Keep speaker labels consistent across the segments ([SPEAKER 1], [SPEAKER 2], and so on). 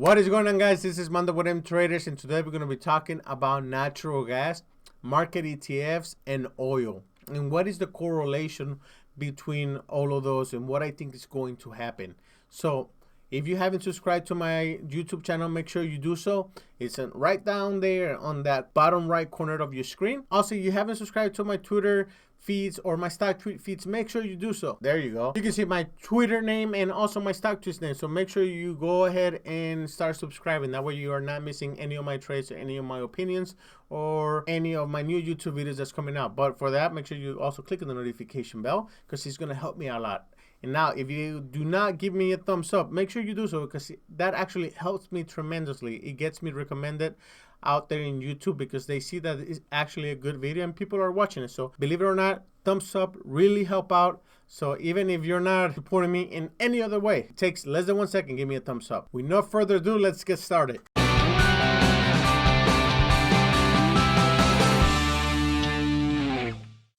[SPEAKER 1] What is going on, guys? This is Mando with M Traders, and today we're going to be talking about natural gas, market ETFs, and oil, and what is the correlation between all of those and what I think is going to happen. So if you haven't subscribed to my YouTube channel, make sure you do so. It's right down there on that bottom right corner of your screen. Also, if you haven't subscribed to my Twitter feeds or my stock tweet feeds, make sure you do so. There you go. You can see my Twitter name and also my stock tweets name. So make sure you go ahead and start subscribing. That way you are not missing any of my trades or any of my opinions or any of my new YouTube videos that's coming out. But for that, make sure you also click on the notification bell because it's going to help me a lot. And now, if you do not give me a thumbs up, make sure you do so because that actually helps me tremendously. It gets me recommended out there in YouTube because they see that it's actually a good video and people are watching it. So believe it or not, thumbs up really help out. So even if you're not supporting me in any other way, it takes less than 1 second, give me a thumbs up. With no further ado, let's get started.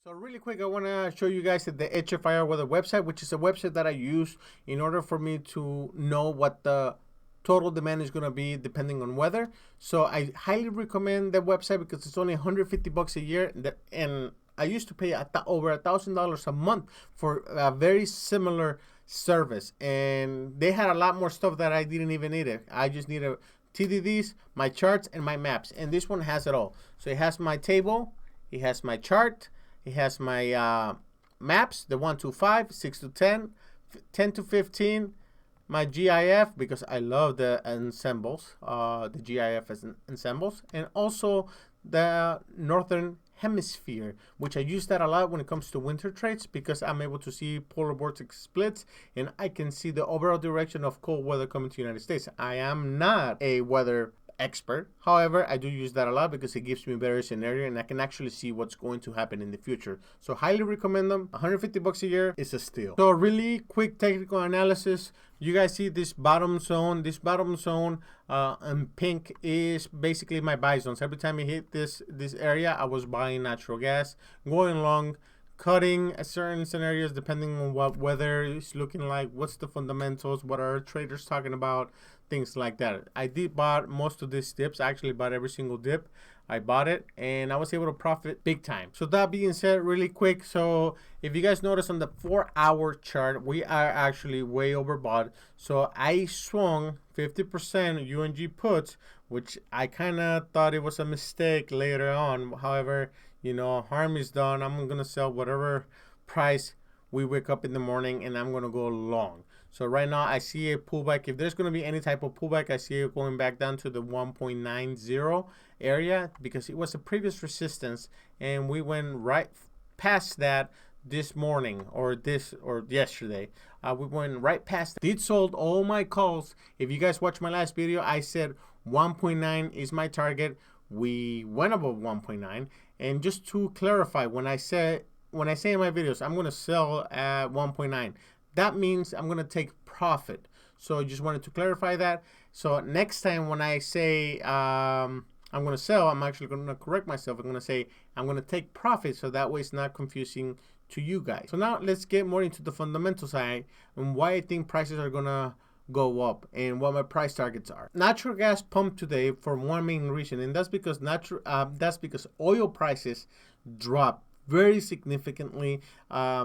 [SPEAKER 1] Really quick, I want to show you guys the HFIR weather website, which is a website that I use in order for me to know what the total demand is going to be depending on weather. So I highly recommend that website because it's only 150 bucks a year, and I used to pay over $1,000 a month for a very similar service, and they had a lot more stuff that I didn't even need it. I just needed TDDs, my charts, and my maps, and this one has it all. So it has my table, it has my chart, it has my maps, the 1 to 5, 6 to 10, 10 to 15, my GIF, because I love the ensembles, the GIF as ensembles, and also the Northern Hemisphere, which I use that a lot when it comes to winter trades because I'm able to see polar vortex splits and I can see the overall direction of cold weather coming to the United States. I am not a weather expert. However, I do use that a lot because it gives me a better scenario and I can actually see what's going to happen in the future. So highly recommend them. 150 bucks a year is a steal. So really quick technical analysis. You guys see this bottom zone. This bottom zone in pink is basically my buy zones. Every time I hit this area, I was buying natural gas, going long, cutting at certain scenarios depending on what weather is looking like, what's the fundamentals, what are traders talking about, things like that. I did bought most of these dips. I actually bought every single dip. I bought it and I was able to profit big time. So that being said, really quick, so if you guys notice on the 4-hour chart, we are actually way overbought. So I swung 50% UNG puts, which I kind of thought it was a mistake later on. However, you know, harm is done. I'm going to sell whatever price we wake up in the morning and I'm going to go long. So right now I see a pullback. If there's going to be any type of pullback, I see it going back down to the 1.90 area because it was a previous resistance and we went right past that this morning or yesterday. We went right past that. Did sold all my calls. If you guys watch my last video, I said 1.9 is my target. We went above 1.9. And just to clarify, when I say in my videos, I'm going to sell at 1.9, that means I'm going to take profit. So I just wanted to clarify that. So next time when I say I'm going to sell, I'm actually going to correct myself. I'm going to say I'm going to take profit. So that way it's not confusing to you guys. So now let's get more into the fundamental side and why I think prices are going to go up and what my price targets are. Natural gas pumped today for one main reason, and that's because oil prices dropped very significantly.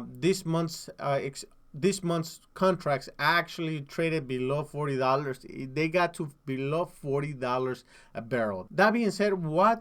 [SPEAKER 1] This month's contracts actually traded below $40. They got to below $40 a barrel. That being said, why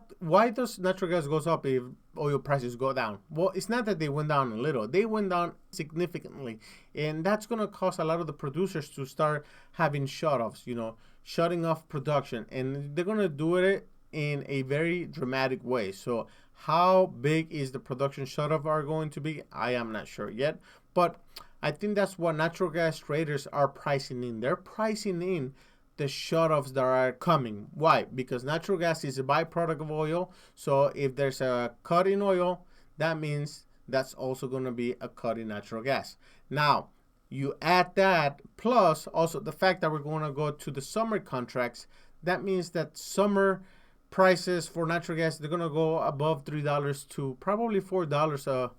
[SPEAKER 1] does natural gas goes up if oil prices go down? Well, it's not that they went down a little. They went down significantly. And that's going to cause a lot of the producers to start having shutoffs, you know, shutting off production. And they're going to do it in a very dramatic way. So how big is the production shutoff are going to be? I am not sure yet. But I think that's what natural gas traders are pricing in. They're pricing in the shutoffs that are coming. Why? Because natural gas is a byproduct of oil. So if there's a cut in oil, that means that's also going to be a cut in natural gas. Now, you add that plus also the fact that we're going to go to the summer contracts. That means that summer prices for natural gas, they're going to go above $3 to probably $4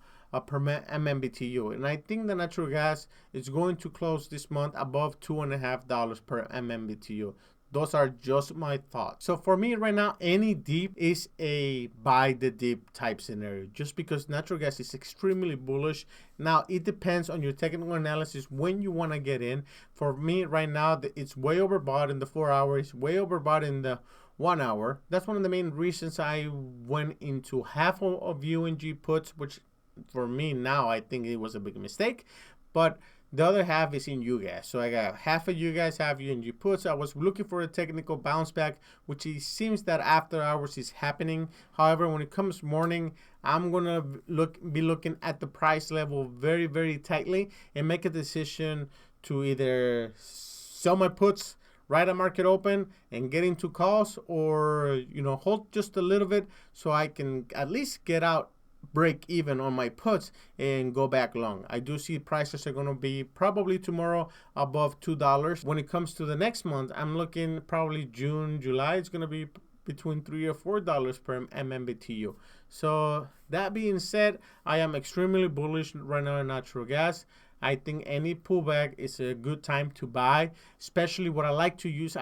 [SPEAKER 1] per MMBTU. And I think the natural gas is going to close this month above $2.50 per MMBTU. Those are just my thoughts. So for me right now, any dip is a buy the dip type scenario, just because natural gas is extremely bullish. Now it depends on your technical analysis when you want to get in. For me right now, it's way overbought in the 4 hours, way overbought in the 1 hour. That's one of the main reasons I went into half of UNG puts, which for me now I think it was a big mistake. But the other half is in UGAZ. So I got half of UGAZ, half UNG puts. I was looking for a technical bounce back, which it seems that after hours is happening. However, when it comes morning, I'm gonna be looking at the price level very, very tightly and make a decision to either sell my puts right at market open and get into calls, or hold just a little bit so I can at least get out, break even on my puts and go back long. I do see prices are going to be probably tomorrow above $2. When it comes to the next month, I'm looking probably June, July, it's going to be between $3 or $4 per MMBTU. So that being said, I am extremely bullish right now in natural gas. I think any pullback is a good time to buy, especially what I like to use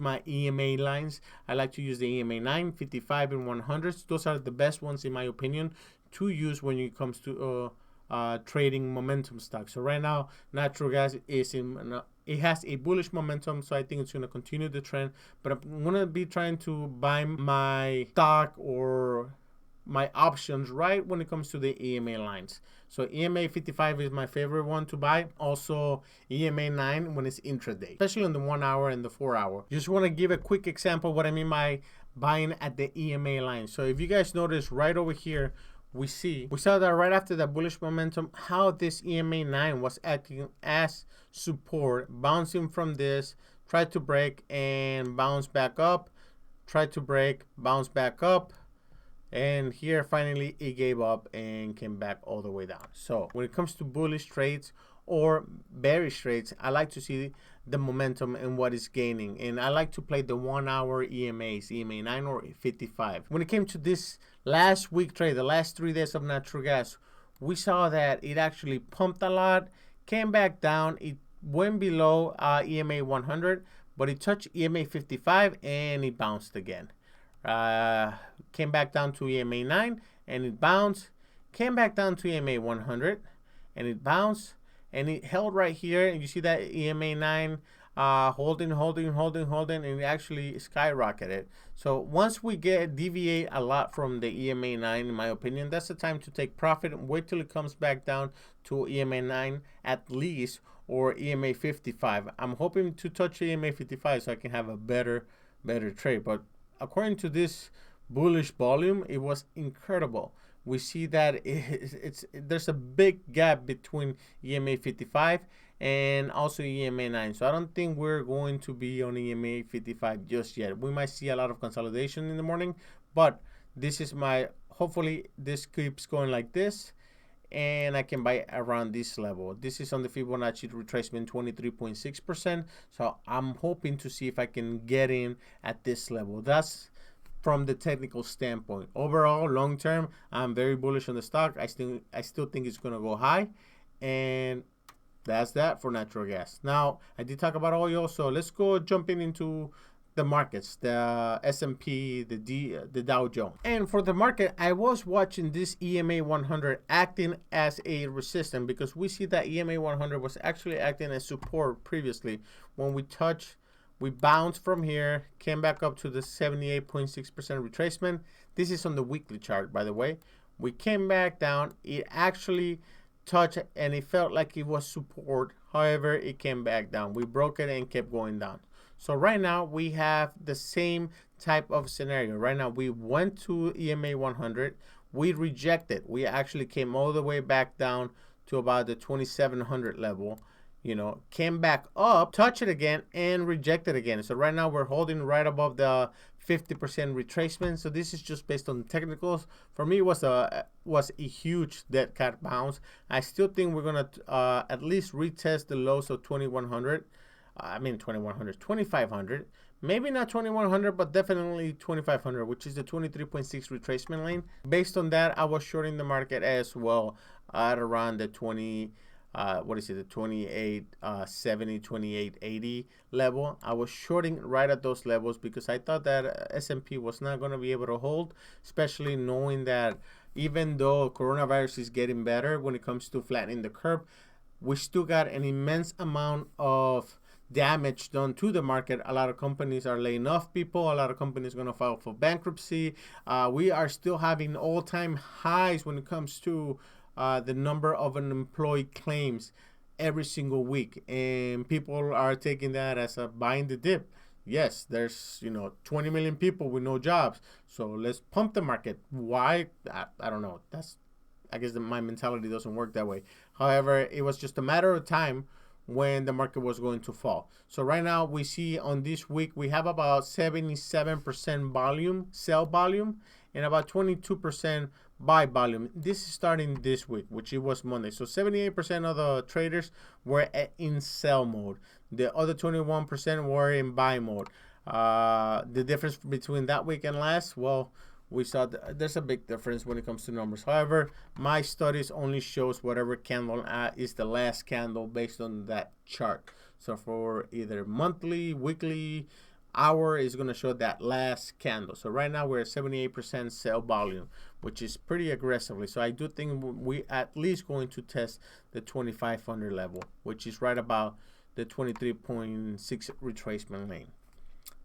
[SPEAKER 1] my EMA lines. I like to use the EMA 9, 55, and 100s. Those are the best ones in my opinion to use when it comes to trading momentum stocks. So right now, natural gas is it has a bullish momentum, so I think it's going to continue the trend. But I'm going to be trying to buy my stock or my options right when it comes to the EMA lines. So EMA 55 is my favorite one to buy. Also EMA 9 when it's intraday, especially on the 1 hour and the 4 hour. Just want to give a quick example what I mean by buying at the EMA line. So if you guys notice right over here, we saw that right after that bullish momentum, how this EMA 9 was acting as support, bouncing from this, tried to break and bounce back up, tried to break, bounce back up, and here finally it gave up and came back all the way down. So when it comes to bullish trades or bearish trades, I like to see the momentum and what is gaining, and I like to play the 1 hour EMAs, EMA 9 or 55. When it came to this last week trade, the last 3 days of natural gas, we saw that it actually pumped a lot, came back down, it went below EMA 100, but it touched EMA 55 and it bounced again. Came back down to EMA 9 and it bounced, came back down to EMA 100 and it bounced, and it held right here, and you see that EMA 9 holding, and it actually skyrocketed. So once we deviate a lot from the EMA 9, in my opinion, that's the time to take profit and wait till it comes back down to EMA 9 at least, or EMA 55. I'm hoping to touch EMA 55 so I can have a better trade. But according to this bullish volume, it was incredible. We see that there's a big gap between EMA 55 and also EMA 9. So I don't think we're going to be on EMA 55 just yet. We might see a lot of consolidation in the morning, but this is hopefully this keeps going like this, and I can buy around this level. This is on the Fibonacci retracement 23.6%. So I'm hoping to see if I can get in at this level. That's from the technical standpoint. Overall, long term, I'm very bullish on the stock. I still think it's gonna go high, and that's that for natural gas. Now, I did talk about oil, so let's go jumping into the markets, the S&P, the Dow Jones. And for the market, I was watching this EMA 100 acting as a resistance, because we see that EMA 100 was actually acting as support previously. When we bounced from here, came back up to the 78.6% retracement. This is on the weekly chart, by the way. We came back down. It actually touched and it felt like it was support. However, it came back down. We broke it and kept going down. So right now we have the same type of scenario. Right now we went to EMA 100. We rejected. We actually came all the way back down to about the 2700 level. Came back up, touch it again, and reject it again. So right now we're holding right above the 50% retracement. So this is just based on the technicals. For me, it was a huge dead cat bounce. I still think we're gonna at least retest the lows of 2100. 2500. Maybe not 2100, but definitely 2500, which is the 23.6 retracement lane. Based on that, I was shorting the market as well at around the what is it, the 2870, 2880 level. I was shorting right at those levels because I thought that S&P was not going to be able to hold, especially knowing that even though coronavirus is getting better when it comes to flattening the curve, we still got an immense amount of damage done to the market. A lot of companies are laying off people. A lot of companies are going to file for bankruptcy. We are still having all-time highs when it comes to the number of unemployed claims every single week, and people are taking that as a buying the dip. Yes, there's 20 million people with no jobs, so let's pump the market. Why? I don't know. I guess my mentality doesn't work that way. However, it was just a matter of time when the market was going to fall. So right now we see on this week we have about 77% volume, sell volume, and about 22% buy volume. This is starting this week, which it was Monday. So 78% of the traders were in sell mode. The other 21% were in buy mode. The difference between that week and last, well, we saw there's a big difference when it comes to numbers. However, my studies only shows whatever candle is the last candle based on that chart. So for either monthly, weekly, hour is going to show that last candle. So right now we're at 78% sell volume, which is pretty aggressively. So I do think we at least going to test the 2500 level, which is right about the 23.6 retracement lane.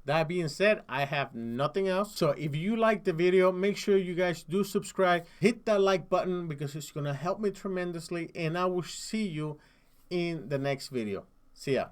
[SPEAKER 1] That being said, I have nothing else. So if you like the video, make sure you guys do subscribe. Hit that like button because it's going to help me tremendously. And I will see you in the next video. See ya.